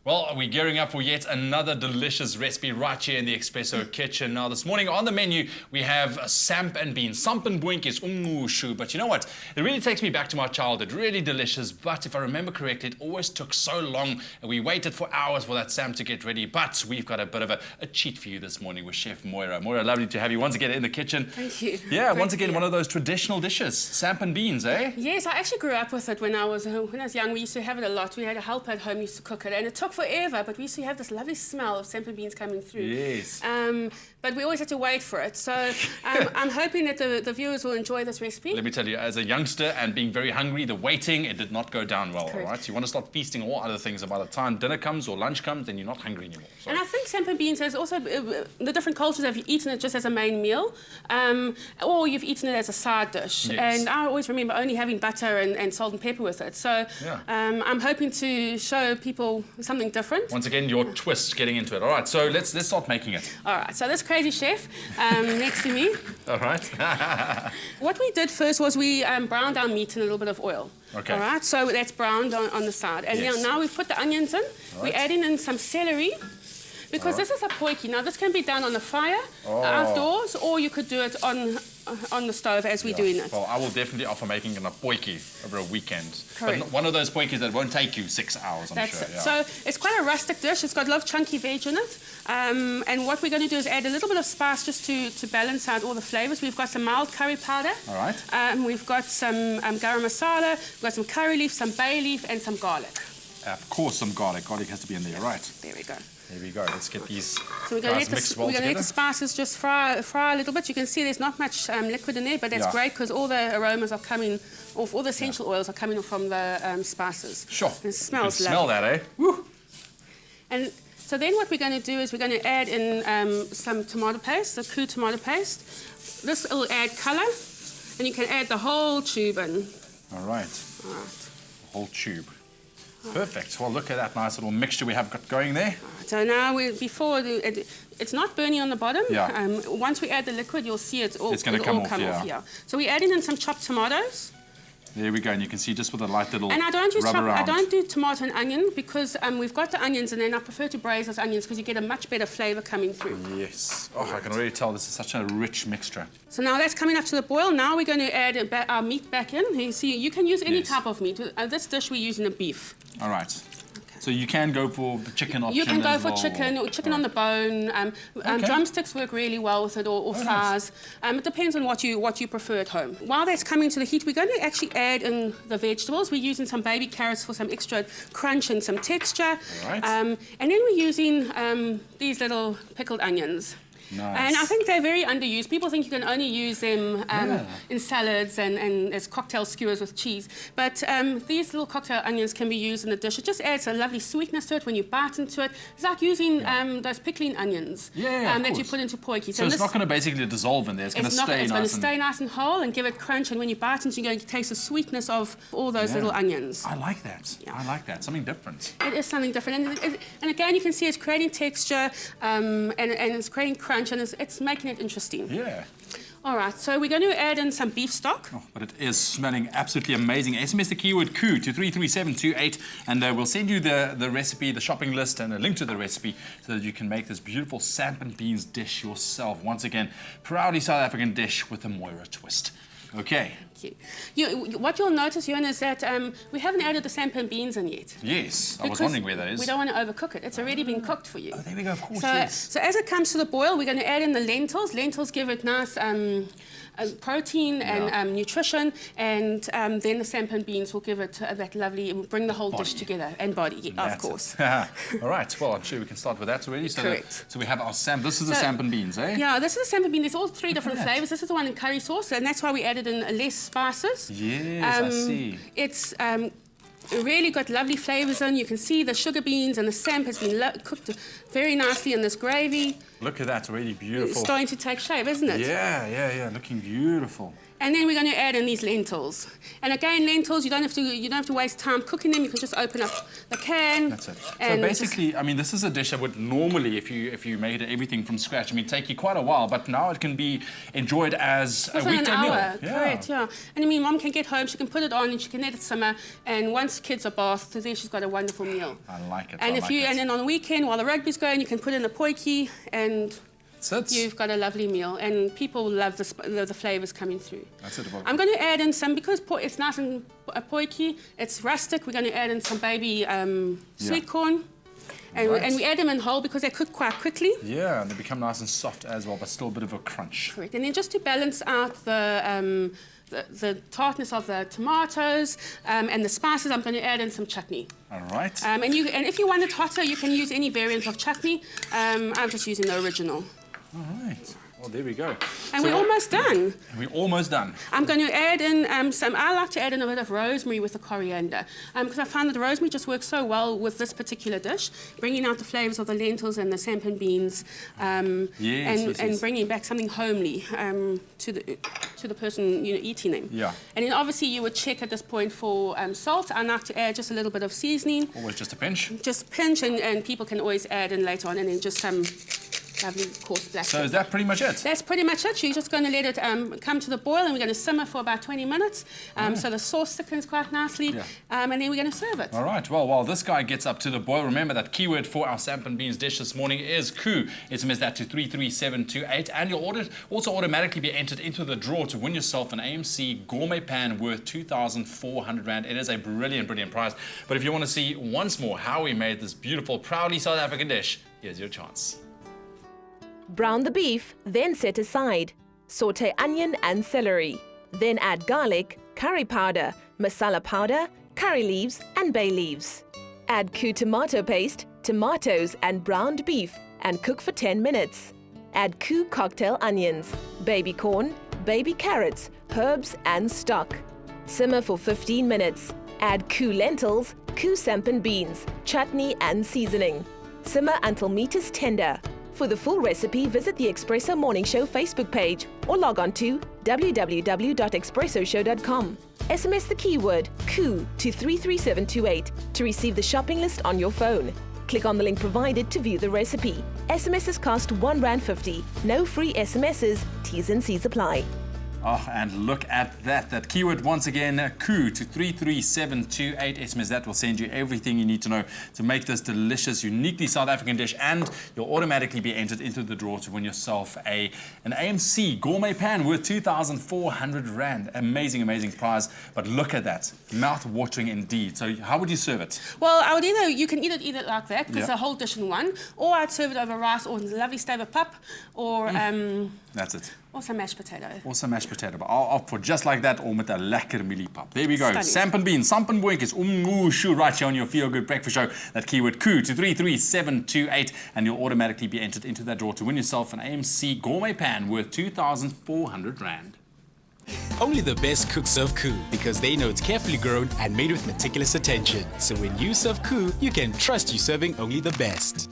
Well, we're gearing up for yet another delicious recipe right here in the Expresso kitchen. Now, this morning on the menu, we have samp and beans. Samp and boentjies, umngushu. But you know what? It really takes me back to my childhood. Really delicious. But if I remember correctly, it always took so long. And we waited for hours for that samp to get ready. But we've got a bit of a cheat for you this morning with Chef Moira. Moira, lovely to have you once again in the kitchen. Thank you. Yeah, once again, one of those traditional dishes. Samp and beans, eh? Yes, I actually grew up with it when I was young. We used to have it a lot. We had a helper at home who used to cook it. And it took forever, but we used to have this lovely smell of samp and beans coming through. Yes. But we always had to wait for it. So I'm hoping that the viewers will enjoy this recipe. Let me tell you, as a youngster and being very hungry, the waiting, it did not go down well, all right? You want to start feasting all other things, and by the time dinner comes or lunch comes, then you're not hungry anymore. So. And I think samp and beans has also, the different cultures have eaten it just as a main meal, or you've eaten it as a side dish. Yes. And I always remember only having butter and salt and pepper with it. So I'm hoping to show people something different. Once again, your twist getting into it. All right, so let's start making it. All right, so this crazy chef next to me. All right. What we did first was we browned our meat in a little bit of oil. Okay. All right, so that's browned on the side. And now we've put the onions in. Right. We're adding in some celery. Because this is a potjie. Now, this can be done on the fire, outdoors, or you could do it on the stove as we're doing it. Well, I will definitely offer making a potjie over a weekend. Correct. But one of those potjies that won't take you 6 hours, I'm sure. It. So it's quite a rustic dish. It's got a lot of chunky veg in it. And what we're going to do is add a little bit of spice just to balance out all the flavors. We've got some mild curry powder. All right. We've got some garam masala. We've got some curry leaf, some bay leaf, and some garlic. Of course, some garlic. Garlic has to be in there, right? There we go. There we go. Let's get these so we're going to let the spices just fry a little bit. You can see there's not much liquid in there, but that's great because all the aromas are coming off, all the essential oils are coming off from the spices. Sure. And it smells lovely. Smell that, eh? Woo. And so then what we're going to do is we're going to add in some tomato paste, the KOO tomato paste. This will add colour, and you can add the whole tube in. All right. All right. The whole tube. Perfect. Well, look at that nice little mixture we have got going there. So now, it's not burning on the bottom. Yeah. Once we add the liquid, you'll see it's all going to come off. Yeah. So we're adding in some chopped tomatoes. There we go, and you can see just with a light little and I don't rub do tomato and onion because we've got the onions, and then I prefer to braise those onions because you get a much better flavour coming through. Yes. Oh, I can already tell this is such a rich mixture. So now that's coming up to the boil. Now we're going to add our meat back in. You see, you can use any type of meat. This dish we're using a beef. All right. So you can go for the chicken option. You can go for chicken or chicken on the bone. Drumsticks work really well with it, or thighs. Nice. It depends on what you prefer at home. While that's coming to the heat, we're going to actually add in the vegetables. We're using some baby carrots for some extra crunch and some texture. All right. And then we're using these little pickled onions. Nice. And I think they're very underused. People think you can only use them in salads and as cocktail skewers with cheese. But these little cocktail onions can be used in the dish. It just adds a lovely sweetness to it when you bite into it. It's like using those pickling onions that you put into potjie. So it's not going to basically dissolve in there. It's going to stay nice. It's going to stay nice and whole and give it crunch. And when you bite into it, you're going to taste the sweetness of all those little onions. I like that. Yeah. I like that. Something different. It is something different. And again, you can see it's creating texture and it's creating crunch. And it's making it interesting. Yeah. All right, so we're going to add in some beef stock. Oh, but it is smelling absolutely amazing. SMS the keyword KOO to 33728, and we'll send you the recipe, the shopping list, and a link to the recipe so that you can make this beautiful samp and beans dish yourself. Once again, proudly South African dish with a Moira twist. Okay. Thank you. What you'll notice, Johan, is that we haven't added the samp and beans in yet. Yes, I was wondering where that is. We don't want to overcook it. It's already been cooked for you. Oh, there we go, of course, So as it comes to the boil, we're going to add in the lentils. Lentils give it nice protein and nutrition, and then the samp and beans will give it that lovely, bring the whole dish together, and body, of course. All right, well, I'm sure we can start with that already. So correct. So we have our samp. This is the samp and beans, eh? Yeah, this is the samp and beans. There's all three different flavours. This is the one in curry sauce, and that's why we added in less spices. Yes, I see. It's really got lovely flavours in. You can see the sugar beans and the samp has been cooked very nicely in this gravy. Look at that, really It's beautiful. starting to take shape, isn't it? Yeah, looking beautiful. And then we're going to add in these lentils. And again, lentils, you don't have to waste time cooking them. You can just open up the can. That's it. So and basically, I mean, this is a dish that would normally, if you made everything from scratch, I mean, take you quite a while. But now it can be enjoyed as a within weekday an meal. hour, correct, yeah. And I mean, mom can get home, she can put it on, and she can let it simmer. And once kids are bathed, then she's got a wonderful meal. I like it. And and then on the weekend, while the rugby's going, you can put in a potjie, and you've got a lovely meal. And people love the flavours coming through. That's it. I'm going to add in some, because it's nice and a potjie, it's rustic, we're going to add in some baby sweet corn. And we add them in whole because they cook quite quickly. Yeah, and they become nice and soft as well, but still a bit of a crunch. Correct. And then just to balance out the tartness of the tomatoes and the spices, I'm going to add in some chutney. All right. And if you want it hotter, you can use any variant of chutney. I'm just using the original. All right. Well, there we go. And we're almost done. We're almost done. I'm going to add in I like to add in a bit of rosemary with the coriander, because I found that the rosemary just works so well with this particular dish, bringing out the flavours of the lentils and the samp and beans, and bringing back something homely to the person eating them. Yeah. And then obviously you would check at this point for salt. I like to add just a little bit of seasoning. Always just a pinch. Just pinch, and people can always add in later on, and then just some lovely coarse black pepper. So is that pretty much it? That's pretty much it. You're just going to let it come to the boil, and we're going to simmer for about 20 minutes so the sauce thickens quite nicely, and then we're going to serve it. All right. Well, while this guy gets up to the boil, remember that keyword for our samp and beans dish this morning is KOO. SMS that to 33728, and you'll also automatically be entered into the draw to win yourself an AMC gourmet pan worth 2,400 Rand. It is a brilliant, brilliant prize. But if you want to see once more how we made this beautiful, proudly South African dish, here's your chance. Brown the beef, then set aside. Saute onion and celery. Then add garlic, curry powder, masala powder, curry leaves and bay leaves. Add KOO tomato paste, tomatoes and browned beef and cook for 10 minutes. Add KOO cocktail onions, baby corn, baby carrots, herbs and stock. Simmer for 15 minutes. Add KOO lentils, KOO samp and beans, chutney and seasoning. Simmer until meat is tender. For the full recipe, visit the Expresso Morning Show Facebook page or log on to www.expressoshow.com. SMS the keyword KOO to 33728 to receive the shopping list on your phone. Click on the link provided to view the recipe. SMSs cost R1.50. No free SMSs. T's and C's apply. Oh, and look at that. That keyword once again, KOO to 33728. SMS that will send you everything you need to know to make this delicious, uniquely South African dish, and you'll automatically be entered into the draw to win yourself an AMC gourmet pan worth 2,400 Rand. Amazing, amazing prize. But look at that. Mouth-watering indeed. So how would you serve it? Well, you can eat it like that, because it's a whole dish in one, or I'd serve it over rice or lovely stave pap, or that's it. Also mashed potato. Also mashed potato, but I'll opt for just like that or met 'n lekker mieliepap. There we go. Stunning. Samp and beans. Samp and boink is umngushu right here on your Feel Good Breakfast Show. That keyword KOO to 33728, and you'll automatically be entered into that draw to win yourself an AMC gourmet pan worth 2,400 Rand. Only the best cooks serve KOO because they know it's carefully grown and made with meticulous attention. So when you serve KOO, you can trust you're serving only the best.